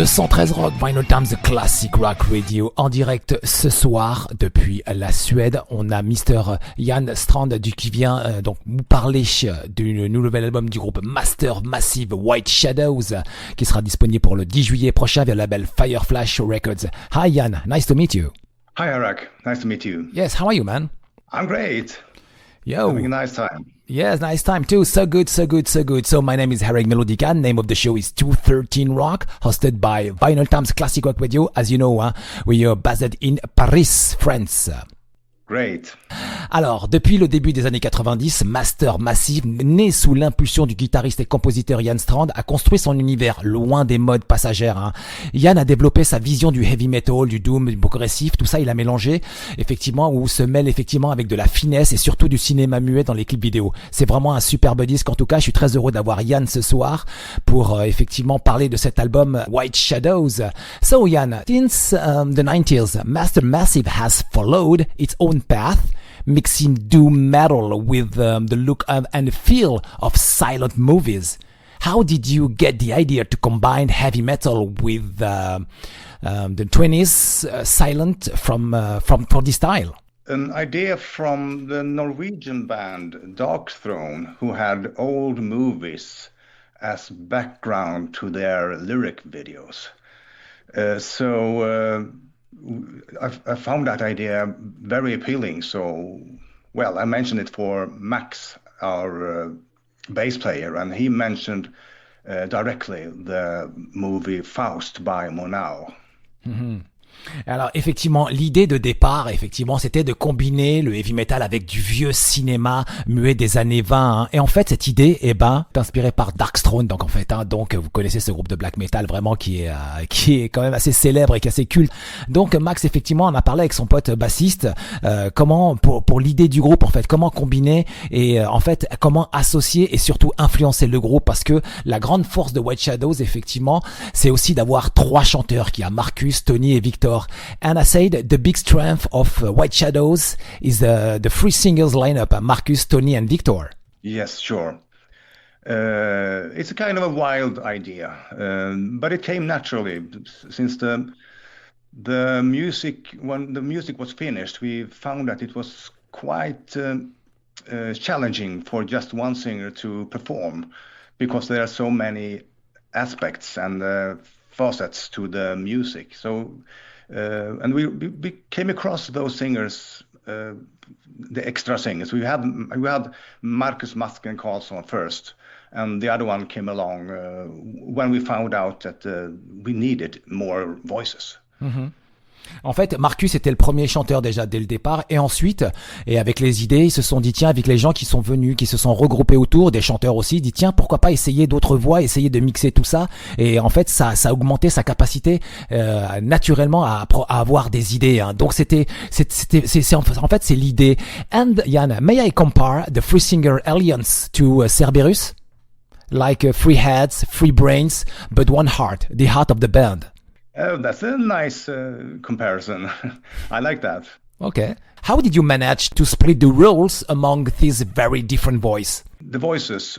213 Rock, Vinylestimes, Classic Rock Radio, en direct ce soir depuis la Suède. On a Mr. Strandh qui vient donc nous parler du nouvel album du groupe Massive White Shadows qui sera disponible pour le 10 juillet prochain via le label Fireflash Records. Hi Jan, nice to meet you. Hi Harrag, nice to meet you. Yes, how are you, man? I'm great. Yo. Having a nice time. Yes, nice time too. So good. So my name is Harrag Melodica. Name of the show is 213 Rock, hosted by Vinylestimes Classic Rock Radio. As you know, we are based in Paris, France. Great. Alors, depuis le début des années 90, Massive, né sous l'impulsion du guitariste et compositeur Strandh, a construit son univers loin des modes passagères. Jan a développé sa vision du heavy metal, du doom, du progressif, tout ça il a mélangé, effectivement, où se mêle effectivement avec de la finesse et surtout du cinéma muet dans les clips vidéo. C'est vraiment un superbe disque. En tout cas, je suis très heureux d'avoir Jan ce soir pour effectivement parler de cet album White Shadows. So Jan, since the 90s, Massive has followed its own path, mixing doom metal with the look and feel of silent movies. How did you get the idea to combine heavy metal with the 20s silent for this style? An idea from the Norwegian band Dark Throne, who had old movies as background to their lyric videos. I found that idea very appealing. So, well, I mentioned it for Max, our bass player, and he mentioned directly the movie Faust by Murnau. Mm-hmm. Alors effectivement, l'idée de départ, effectivement, c'était de combiner le heavy metal avec du vieux cinéma muet des années 20. Et en fait, cette idée, est inspirée par Darkthrone. Donc en fait, donc vous connaissez ce groupe de black metal vraiment qui est quand même assez célèbre et qui est assez culte. Donc Max, effectivement, en a parlé avec son pote bassiste. Comment pour l'idée du groupe, en fait, comment combiner et en fait comment associer et surtout influencer le groupe, parce que la grande force de White Shadows, effectivement, c'est aussi d'avoir trois chanteurs qui a Marcus, Tony et Viktor. And I said the big strength of White Shadows is the three singers lineup, Marcus, Tony and Viktor. Yes, sure. It's a kind of a wild idea, but it came naturally since the music, when the music was finished, we found that it was quite challenging for just one singer to perform, because there are so many aspects and facets to the music. So and we came across those singers, the extra singers. We had Marcus, Masken, Karlsson first, and the other one came along when we found out that we needed more voices. Mm-hmm. En fait, Marcus était le premier chanteur déjà dès le départ, et ensuite, et avec les idées, ils se sont dit tiens, avec les gens qui sont venus, qui se sont regroupés autour, des chanteurs aussi, ils dit tiens, pourquoi pas essayer d'autres voix, essayer de mixer tout ça, et en fait, ça a augmenté sa capacité naturellement à avoir des idées. Donc c'est en fait c'est l'idée. And Jan, may I compare the three singer alliance to Cerberus, like three heads, three brains, but one heart, the heart of the band. Oh, that's a nice comparison. I like that. Okay. How did you manage to split the roles among these very different voices? The voices.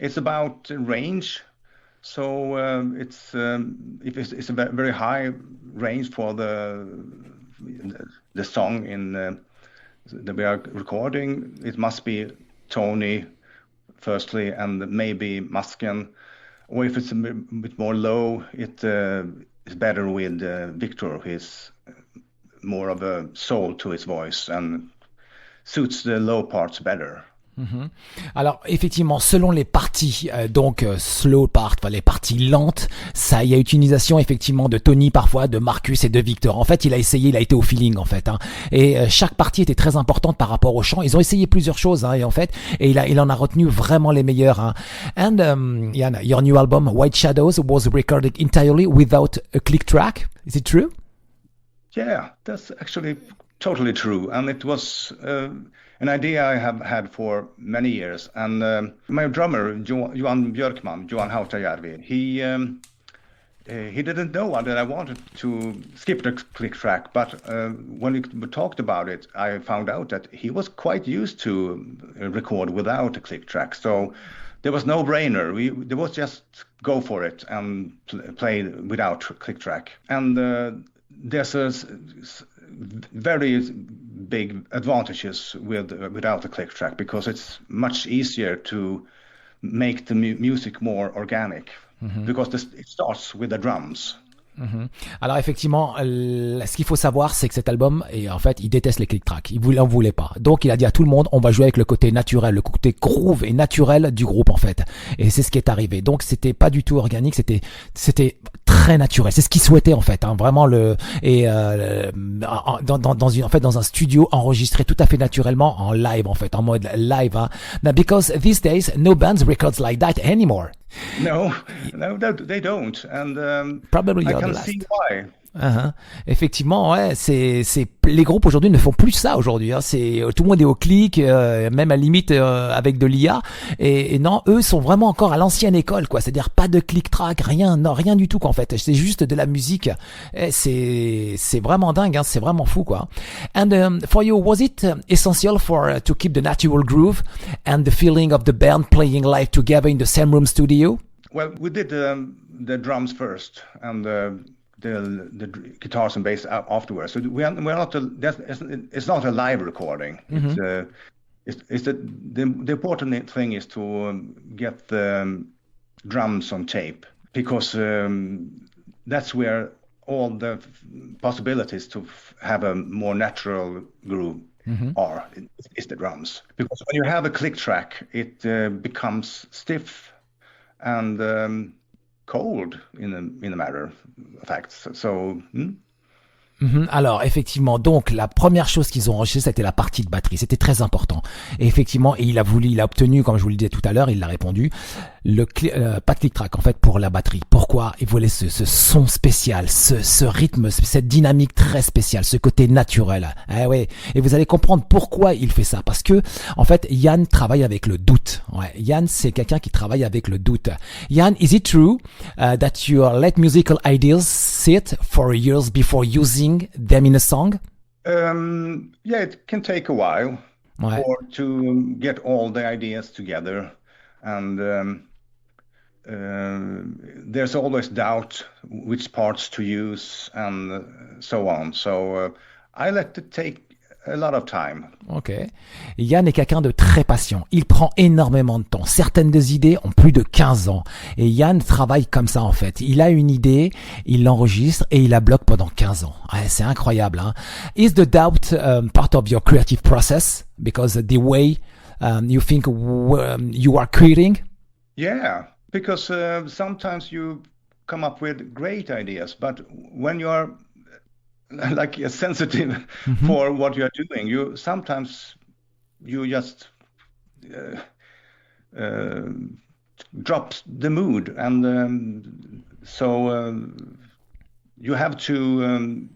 It's about range. So it's a very high range for the song that we are recording. It must be Tony, firstly, and maybe Masken. Or if it's a bit more low, it is better with Viktor, who is more of a soul to his voice and suits the low parts better. Mm-hmm. Alors effectivement, selon les parties, donc slow part, les parties lentes, ça, il y a utilisation effectivement de Tony parfois, de Marcus et de Viktor. En fait, il a été au feeling en fait. Et chaque partie était très importante par rapport au chant. Ils ont essayé plusieurs choses, et en fait, et il en a retenu vraiment les meilleurs. And Jan, your new album White Shadows was recorded entirely without a click track. Is it true? Yeah, that's actually totally true, and it was an idea I have had for many years. And my drummer, Johan Hautajärvi, he didn't know that I wanted to skip the click track, but when we talked about it, I found out that he was quite used to record without a click track. So there was no brainer. There was just go for it and play without click track. And there's very big advantages without a click track, because it's much easier to make the music more organic, because it starts with the drums. Alors effectivement, ce qu'il faut savoir, c'est que cet album, et en fait, il déteste les click tracks. Il en voulait pas. Donc il a dit à tout le monde, on va jouer avec le côté naturel, le côté groove et naturel du groupe en fait. Et c'est ce qui est arrivé. Donc c'était pas du tout organique, c'était très naturel. C'est ce qu'il souhaitait en fait, hein, vraiment dans un studio enregistré tout à fait naturellement en live en fait, en mode live. Hein. Now, because these days no bands records like that anymore. No, they don't, and probably I can see why. Effectivement, ouais, c'est les groupes aujourd'hui ne font plus ça aujourd'hui. Hein. C'est tout le monde est au clic, même à la limite avec de l'IA. Et non, eux sont vraiment encore à l'ancienne école, quoi. C'est-à-dire pas de click track, rien du tout, quoi, en fait. C'est juste de la musique. Et c'est vraiment dingue, hein. C'est vraiment fou, quoi. And for you, was it essential to keep the natural groove and the feeling of the band playing live together in the same room studio? Well, we did the drums first, and the guitars and bass afterwards. So we're not it's not a live recording. It's the important thing is to get the drums on tape, because that's where all the possibilities to have a more natural groove are. Is the drums, because when you have a click track, it becomes stiff and cold in a matter of fact. So. Alors effectivement, donc la première chose qu'ils ont enregistrée, c'était la partie de batterie. C'était très important. Et effectivement, il a obtenu, comme je vous le disais tout à l'heure, il l'a répondu, pas de click track en fait pour la batterie. Pourquoi? Il voulait ce son spécial, ce rythme, cette dynamique très spéciale, ce côté naturel. Ouais. Et vous allez comprendre pourquoi il fait ça. Parce que en fait, Jan travaille avec le doute. Ouais. Jan, c'est quelqu'un qui travaille avec le doute. Jan, is it true that you let musical ideas sit for years before using them in a song? Yeah, it can take a while to get all the ideas together, and there's always doubt which parts to use and so on. So I let it take a lot of time. Ok. Jan est quelqu'un de très patient. Il prend énormément de temps. Certaines des idées ont plus de 15 ans. Et Jan travaille comme ça, en fait. Il a une idée, il l'enregistre et il la bloque pendant 15 ans. Ouais, c'est incroyable, hein. Is the doubt part of your creative process? Because the way you think you are creating? Yeah, because sometimes you come up with great ideas, but when you are like sensitive for what you are doing, you sometimes just drop the mood, and so you have to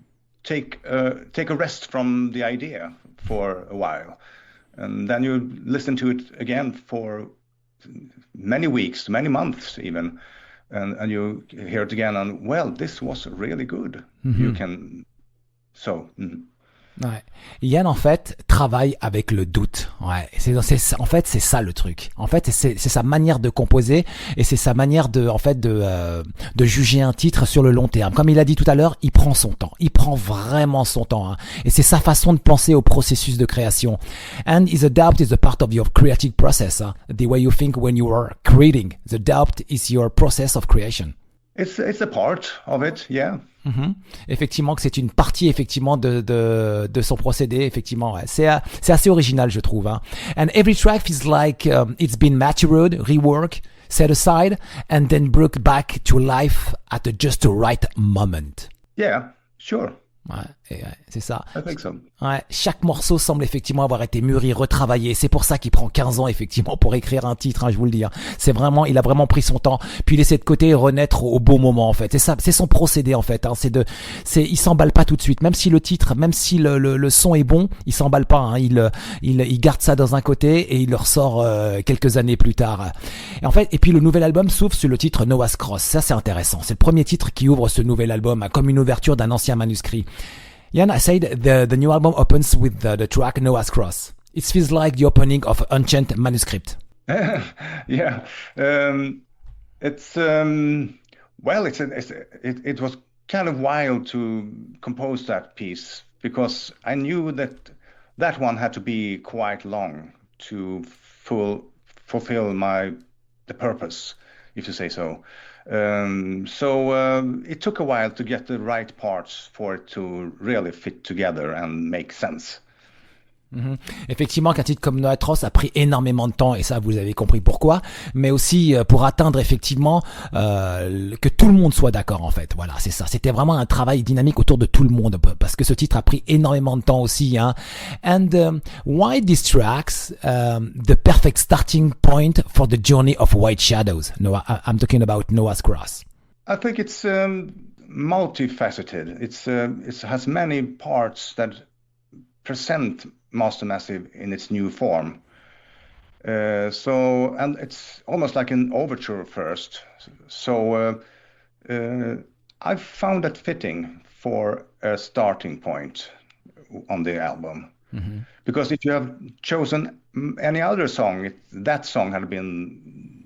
take a rest from the idea for a while, and then you listen to it again for many weeks, many months even, and you hear it again, and well, this was really good. You can. So. Ouais. Jan en fait travaille avec le doute. Ouais. En fait c'est ça le truc. En fait c'est sa manière de composer et c'est sa manière de juger un titre sur le long terme. Comme il a dit tout à l'heure, il prend son temps. Il prend vraiment son temps. Hein. Et c'est sa façon de penser au processus de création. And the doubt is a part of your creative process. Hein. The way you think when you are creating. The doubt is your process of creation. It's a part of it, yeah. Effectivement, que c'est une partie effectivement de son procédé, effectivement. Ouais. C'est assez original, je trouve. Hein. And every track feels like it's been matured, reworked, set aside, and then brought back to life at just the right moment. Yeah, sure. Ouais, c'est ça. I think so. Ouais, chaque morceau semble effectivement avoir été mûri, retravaillé. C'est pour ça qu'il prend 15 ans effectivement pour écrire un titre, hein, je vous le dis. Hein. Il a vraiment pris son temps. Puis il essaie de côté renaître au bon moment en fait. C'est ça, c'est son procédé en fait. Hein. Il s'emballe pas tout de suite. Même si le son est bon, il s'emballe pas. Hein. Il garde ça dans un côté et il le ressort quelques années plus tard. Et puis le nouvel album s'ouvre sur le titre Noah's Cross. Ça c'est intéressant. C'est le premier titre qui ouvre ce nouvel album, hein, comme une ouverture d'un ancien manuscrit. Jan, I said the new album opens with the track Noah's Cross. It feels like the opening of an ancient manuscript. Yeah. It's well, it was kind of wild to compose that piece because I knew that that one had to be quite long to fulfill the purpose, if you say so. It took a while to get the right parts for it to really fit together and make sense. Mhm. Effectivement, qu'un titre comme No Atroce a pris énormément de temps, et ça, vous avez compris pourquoi, mais aussi pour atteindre effectivement que tout le monde soit d'accord, en fait. Voilà, c'est ça. C'était vraiment un travail dynamique autour de tout le monde, parce que ce titre a pris énormément de temps aussi. Hein. And why these tracks, the perfect starting point for the journey of White Shadows? Noah, I'm talking about Noah's Cross. I think it's multifaceted. It has many parts that present Master Massive in its new form. And it's almost like an overture first. I found that fitting for a starting point on the album. Mm-hmm. Because if you have chosen any other song, that song had been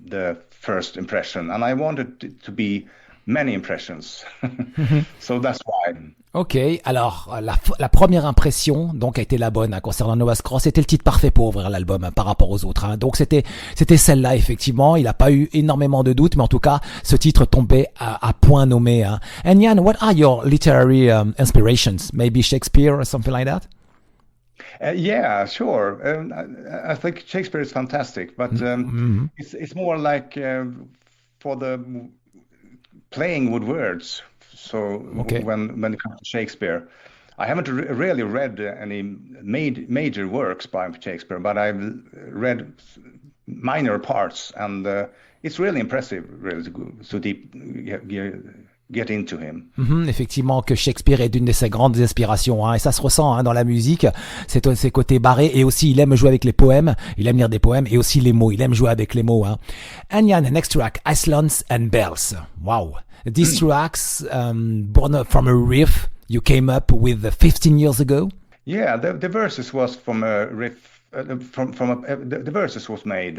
the first impression. And I wanted it to be many impressions. Mm-hmm. So that's why. Ok, alors la première impression donc a été la bonne hein, concernant Noah's Cross. C'était le titre parfait pour ouvrir l'album hein, par rapport aux autres. Hein. Donc c'était celle-là effectivement. Il n'a pas eu énormément de doutes, mais en tout cas ce titre tombait à point nommé. Hein. And Jan, what are your literary inspirations? Maybe Shakespeare or something like that? Yeah, sure. I think Shakespeare is fantastic, but it's more like for the playing with words. So okay. when it comes to Shakespeare, I haven't really read any major works by Shakespeare, but I've read minor parts, and it's really impressive, really, to get into him. Effectivement, que Shakespeare est d'une de ses grandes inspirations, hein, et ça se ressent hein, dans la musique, ses côtés barrés, et aussi il aime jouer avec les poèmes, il aime lire des poèmes, et aussi les mots, il aime jouer avec les mots. Hein. And Jan, next track, Icelands and Bells. Wow. These tracks, born from a riff you came up with 15 years ago? Yeah, the verses was from a riff, the verses was made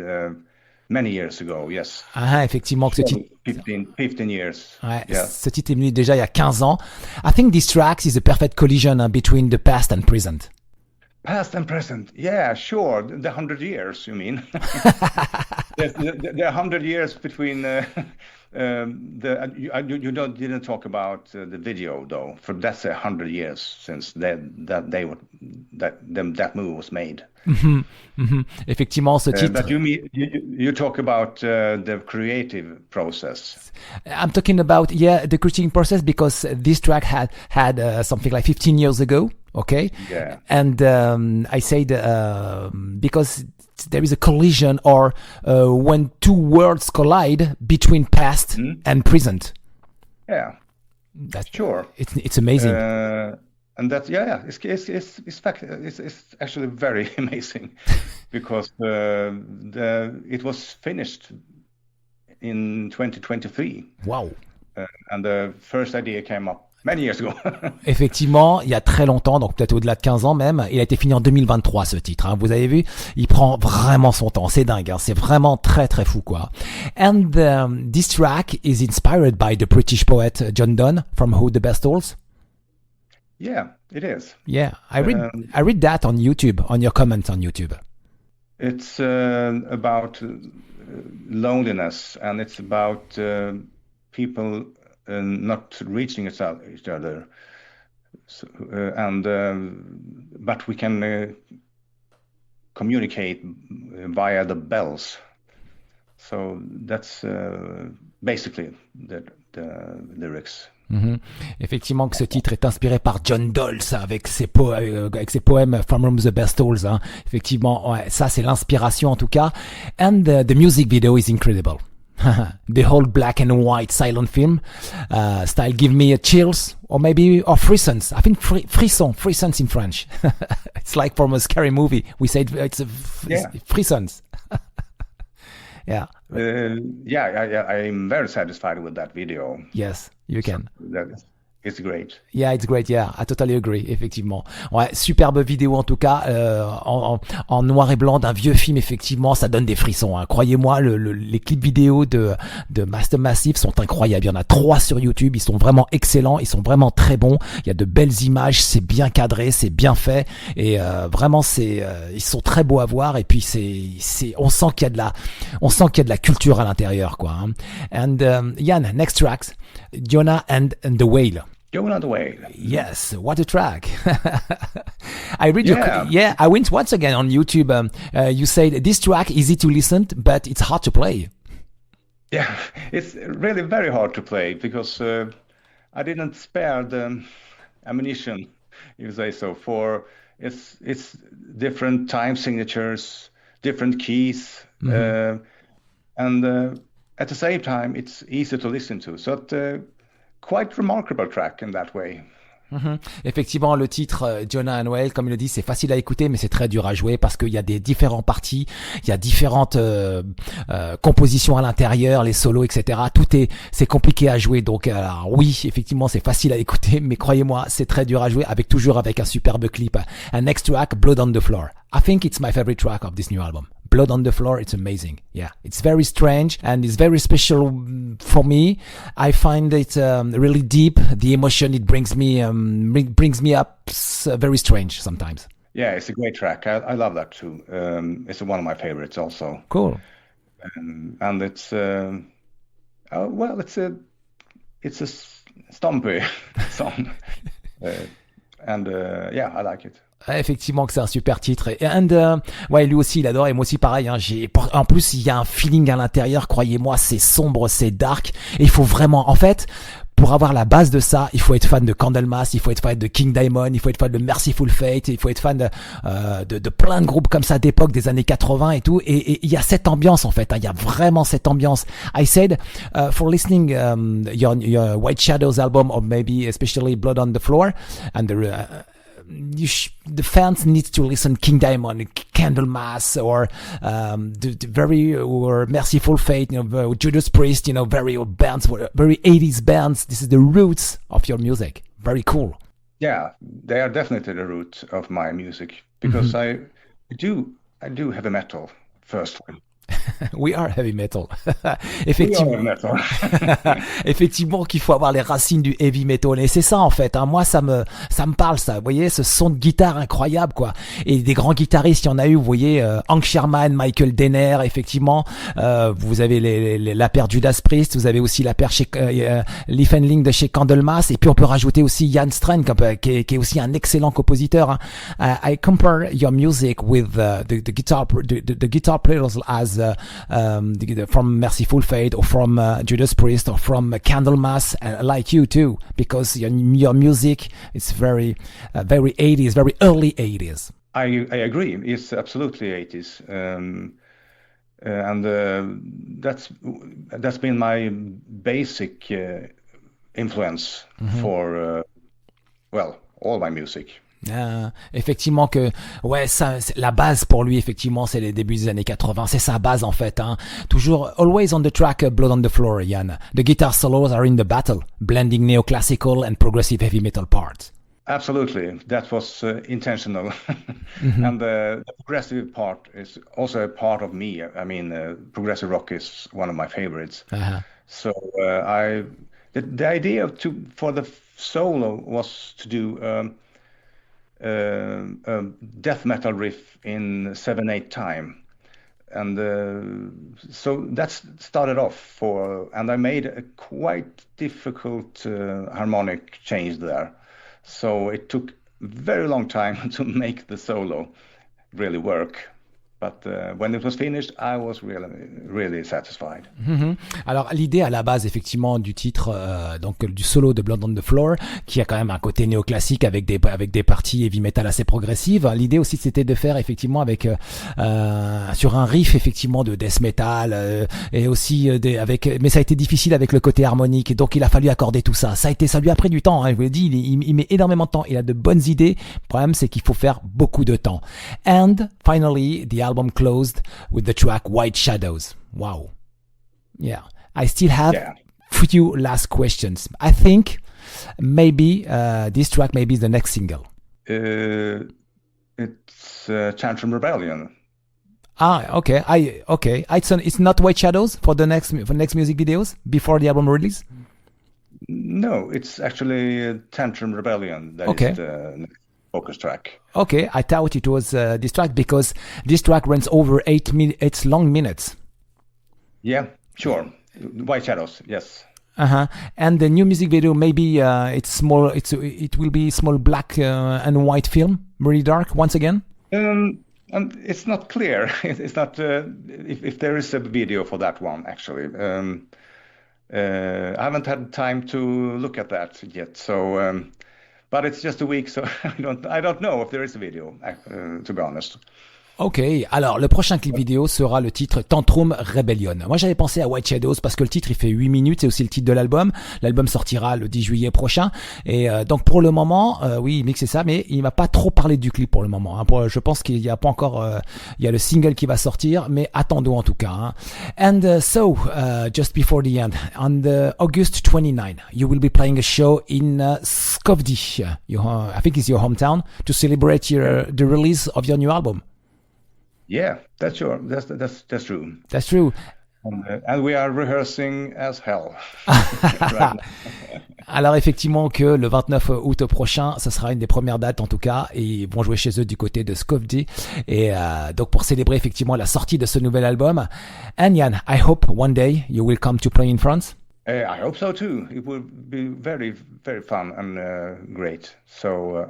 many years ago, yes. Ah, effectivement, que ce titre... 15 years. Ouais, yeah. Ce titre est venu déjà il y a 15 ans. I think these tracks is a perfect collision between the past and present. Past and present, yeah, sure. The 100 years, you mean? the 100 years between... you didn't talk about the video though. For that's 100 years since that movie was made. Mm-hmm. Mm-hmm. Effectivement, ce titre. But you talk about the creative process. I'm talking about the creating process because this track had something like 15 years ago. Okay. Yeah. And I said because there is a collision or when two worlds collide between past and present. Yeah. That's sure. It's amazing. And that's it's actually very amazing because it was finished in 2023. Wow. And the first idea came up many years ago. Effectivement, il y a très longtemps, donc peut-être au-delà de 15 ans même. Il a été fini en 2023 ce titre. Hein. Vous avez vu, il prend vraiment son temps. C'est dingue. Hein. C'est vraiment très très fou quoi. And this track is inspired by the British poet John Donne from Who the Best Tolls. Yeah, it is. Yeah, I read that on YouTube, on your comments on YouTube. It's about loneliness, and it's about people not reaching each other. So, but we can communicate via the bells. So that's basically the lyrics. Mm-hmm. Effectivement que ce titre est inspiré par John Donne avec ses poèmes From the Best Tolls. Hein. Effectivement, ouais, ça c'est l'inspiration en tout cas. And the music video is incredible. The whole black and white silent film style give me a chills or frissons. I think frissons in French. It's like from a scary movie. We say it's frissons. Yeah. I'm very satisfied with that video. Yes, you can. it's great. Yeah, it's great. Yeah, I totally agree. Effectivement. Ouais, superbe vidéo en tout cas, en noir et blanc d'un vieux film. Effectivement, ça donne des frissons. Hein. Croyez-moi, les clips vidéo de Master Massive sont incroyables. Il y en a 3 sur YouTube. Ils sont vraiment excellents. Ils sont vraiment très bons. Il y a de belles images. C'est bien cadré, c'est bien fait. Et vraiment, ils sont très beaux à voir. Et puis on sent qu'il y a de la culture à l'intérieur, quoi. Hein. And Jan, next tracks, Jonah and the Whale. Johan the Whale. Yes, what a track. I read I went once again on YouTube. You said this track easy to listen, but it's hard to play. Yeah, it's really very hard to play because I didn't spare the ammunition, you say so, for it's different time signatures, different keys, and at the same time it's easy to listen to. So quite remarkable track in that way. Effectivement, le titre Jonah and Whale, comme il le dit, c'est facile à écouter, mais c'est très dur à jouer parce qu'il y a des différents parties, il y a différentes compositions à l'intérieur, les solos, etc. C'est compliqué à jouer. Donc, alors, oui, effectivement, c'est facile à écouter, mais croyez-moi, c'est très dur à jouer, toujours avec un superbe clip. And next track, Blood on the Floor. I think it's my favorite track of this new album. Blood on the Floor, it's amazing. Yeah, it's very strange and it's very special for me. I find it really deep. The emotion it brings me up very strange sometimes. Yeah, it's a great track. I love that too. It's one of my favorites also. Cool. And it's it's a stompy song. Yeah, I like it. Effectivement que c'est un super titre. Ouais, lui aussi il adore et moi aussi pareil. Hein, en plus il y a un feeling à l'intérieur. Croyez-moi, c'est sombre, c'est dark. Et il faut vraiment, en fait, pour avoir la base de ça, il faut être fan de Candlemas, il faut être fan de King Diamond, il faut être fan de Merciful Fate, il faut être fan de plein de groupes comme ça d'époque des années 80 et tout. Et il y a cette ambiance en fait. Hein, il y a vraiment cette ambiance. I said for listening your White Shadows album or maybe especially Blood on the Floor and the fans need to listen King Diamond, Candlemas, or or Merciful Fate, Judas Priest, very old bands, very 80s bands. This is the roots of your music. Very cool. Yeah, they are definitely the root of my music because I do heavy metal firstly. We are heavy metal. Effectivement. We are metal. Effectivement qu'il faut avoir les racines du heavy metal. Et c'est ça en fait. Hein. Moi ça me parle ça. Vous voyez ce son de guitare incroyable quoi. Et des grands guitaristes, il y en a eu. Vous voyez Hank Sherman, Michael Denner. Effectivement, vous avez la paire Judas Priest. Vous avez aussi la paire chez Leaf and Link de chez Candlemas. Et puis on peut rajouter aussi Jan Strandh qui est aussi un excellent compositeur. Hein. I compare your music with the guitar players as from Merciful Fate or from Judas Priest or from Candlemas, like you too, because your music is very 80s, very early 80s. I agree. It's absolutely 80s, and that's been my basic influence for all my music. Effectivement que ça la base pour lui effectivement c'est les débuts des années 80, c'est sa base en fait hein. Toujours always on the track Blood on the Floor, Jan. The guitar solos are in the battle, blending neoclassical and progressive heavy metal parts. Absolutely, that was intentional. And the progressive part is also a part of me. I mean, progressive rock is one of my favorites. So the idea for the solo was to do death metal riff in 7/8 time, and so that started off and I made a quite difficult harmonic change there, so it took very long time to make the solo really work. But when it was finished, I was really satisfied. Alors l'idée à la base effectivement du titre, donc du solo de Blood on the Floor, qui a quand même un côté néoclassique avec des parties heavy metal assez progressives. L'idée aussi c'était de faire effectivement avec sur un riff effectivement de death metal et aussi mais ça a été difficile avec le côté harmonique. Et donc il a fallu accorder tout ça. Ça lui a pris du temps. Hein, je vous l'ai dit, il met énormément de temps. Il a de bonnes idées. Le problème c'est qu'il faut faire beaucoup de temps. And finally, the album closed with the track White Shadows. Wow. Yeah. I still have few last questions. I think maybe this track maybe is the next single. It's Chant from Rebellion. Okay. It's not White Shadows for next music videos before the album release. No, it's actually Tantrum Rebellion that is the focus track. Okay, I thought it was this track because this track runs over 8 long minutes. Yeah, sure. White Shadows, yes. And the new music video, maybe it's small. It will be small black and white film, really dark once again. It's not clear. It's not if there is a video for that one actually. I haven't had time to look at that yet. So, but it's just a week, so I don't know if there is a video. To be honest. Ok, alors le prochain clip vidéo sera le titre Tantrum Rebellion. Moi j'avais pensé à White Shadows parce que le titre il fait 8 minutes, c'est aussi le titre de l'album. L'album sortira le 10 juillet prochain. Et donc pour le moment, oui il mixe ça, mais il m'a pas trop parlé du clip pour le moment. Je pense qu'il y a pas encore, il y a le single qui va sortir, mais attendons en tout cas. And so, just before the end, on the August 29, you will be playing a show in Skövde. I think it's your hometown, to celebrate the release of your new album. Yeah, that's true. That's true. That's true. And we are rehearsing as hell. Alors effectivement que le 29 août prochain, ça sera une des premières dates en tout cas, et ils vont jouer chez eux du côté de Skövde, et donc pour célébrer effectivement la sortie de ce nouvel album. And Jan, I hope one day you will come to play in France. I hope so too. It will be very, very fun and great. So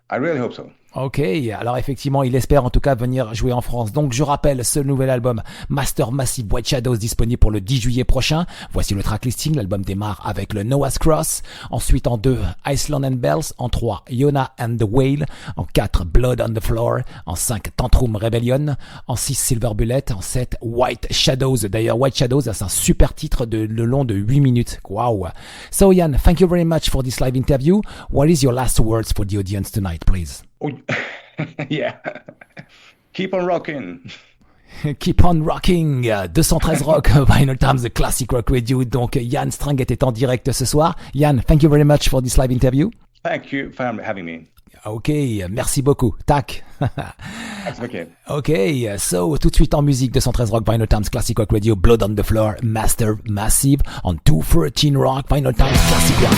I really hope so. Ok, alors effectivement, il espère en tout cas venir jouer en France. Donc je rappelle ce nouvel album Master Massive White Shadows disponible pour le 10 juillet prochain. Voici le track listing. L'album démarre avec le Noah's Cross. Ensuite en 2, Iceland and Bells. En 3, Yona and the Whale. En 4, Blood on the Floor. En 5, Tantrum Rebellion. En 6, Silver Bullet. En 7, White Shadows. D'ailleurs, White Shadows, c'est un super titre de long de 8 minutes. Wow. So Jan, thank you very much for this live interview. What is your last words for the audience tonight, please? Oh, yeah. Keep on rocking. Keep on rocking. 213 Rock, Vinylestimes, the classic rock radio. Donc, Jan Strandh était en direct ce soir. Jan, thank you very much for this live interview. Thank you for having me. Ok, merci beaucoup. Tac. Okay. Ok, so tout de suite en musique, 213 Rock, Vinylestimes, classic rock radio, Blood on the Floor, Master Massive, on 213 Rock, Vinylestimes, classic rock.